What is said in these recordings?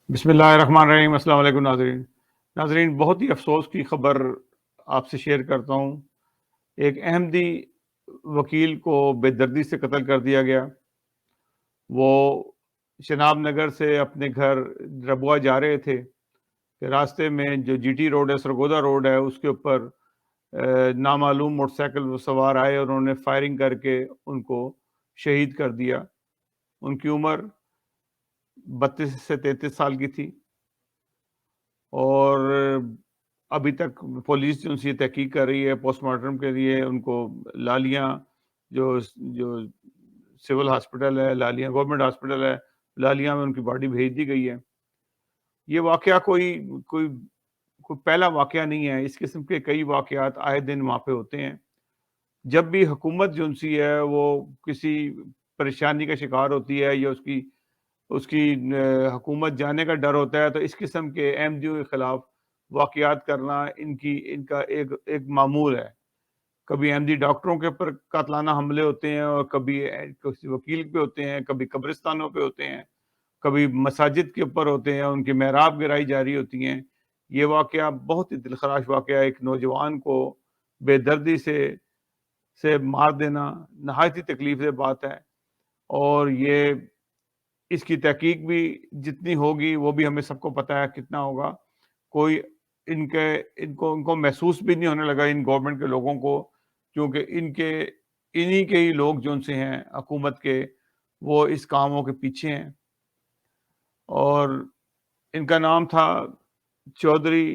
بسم اللہ الرحمن الرحیم۔ السلام علیکم ناظرین، بہت ہی افسوس کی خبر آپ سے شیئر کرتا ہوں۔ ایک احمدی وکیل کو بے دردی سے قتل کر دیا گیا۔ وہ شناب نگر سے اپنے گھر ربوہ جا رہے تھے کہ راستے میں جو جی ٹی روڈ ہے، سرگودا روڈ ہے، اس کے اوپر نامعلوم موٹر سائیکل سوار آئے اور انہوں نے فائرنگ کر کے ان کو شہید کر دیا۔ ان کی عمر 32 سے 33 سال کی تھی، اور ابھی تک پولیس جو ان سے تحقیق کر رہی ہے پوسٹ مارٹم کے لیے۔ ان کو لالیاں جو جو سول ہاسپٹل ہے، لالیاں گورنمنٹ ہاسپٹل ہے، لالیاں میں ان کی باڈی بھیج دی گئی ہے۔ یہ واقعہ کوئی کوئی کوئی پہلا واقعہ نہیں ہے، اس قسم کے کئی واقعات آئے دن وہاں پہ ہوتے ہیں۔ جب بھی حکومت جو سی ہے وہ کسی پریشانی کا شکار ہوتی ہے یا اس کی حکومت جانے کا ڈر ہوتا ہے، تو اس قسم کے احمدیوں کے خلاف واقعات کرنا ان کا ایک معمول ہے۔ کبھی احمدی ڈاکٹروں کے اوپر قاتلانہ حملے ہوتے ہیں، اور کبھی کسی وکیل پہ ہوتے ہیں، کبھی قبرستانوں پہ ہوتے ہیں، کبھی مساجد کے اوپر ہوتے ہیں، ان کی محراب گرائی جاری ہوتی ہیں۔ یہ واقعہ بہت ہی دلخراش واقعہ ہے۔ ایک نوجوان کو بے دردی سے مار دینا نہایت ہی تکلیف دہ بات ہے، اور یہ اس کی تحقیق بھی جتنی ہوگی وہ بھی ہمیں سب کو پتہ ہے کتنا ہوگا۔ کوئی ان کو محسوس بھی نہیں ہونے لگا ان گورنمنٹ کے لوگوں کو، کیونکہ انہی کے ہی لوگ جو ان سے ہیں حکومت کے، وہ اس کاموں کے پیچھے ہیں۔ اور ان کا نام تھا چودھری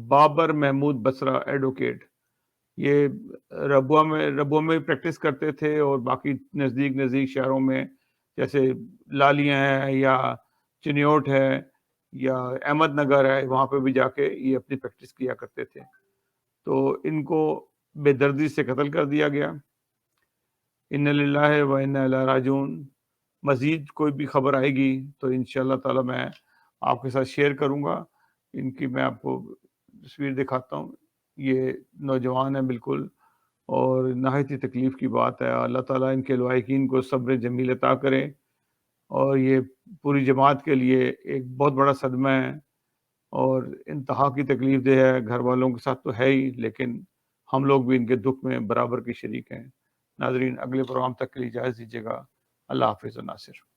بابر محمود بسرا ایڈوکیٹ۔ یہ ربوہ میں پریکٹس کرتے تھے، اور باقی نزدیک شہروں میں جیسے لالیاں ہے یا چنیوٹ ہے یا احمد نگر ہے، وہاں پہ بھی جا کے یہ اپنی پریکٹس کیا کرتے تھے۔ تو ان کو بے دردی سے قتل کر دیا گیا۔ ان للہ و انا الیہ راجعون۔ مزید کوئی بھی خبر آئے گی تو انشاءاللہ تعالی میں آپ کے ساتھ شیئر کروں گا۔ ان کی میں آپ کو تصویر دکھاتا ہوں۔ یہ نوجوان ہے بالکل، اور نہایت ہی تکلیف کی بات ہے۔ اللہ تعالیٰ ان کے لواحقین کو صبر جمیل عطا کرے، اور یہ پوری جماعت کے لیے ایک بہت بڑا صدمہ ہے، اور انتہا کی تکلیف دہ ہے۔ گھر والوں کے ساتھ تو ہے ہی، لیکن ہم لوگ بھی ان کے دکھ میں برابر کے شریک ہیں۔ ناظرین، اگلے پروگرام تک کے لیے اجازت دیجیے گا۔ اللہ حافظ و ناصر۔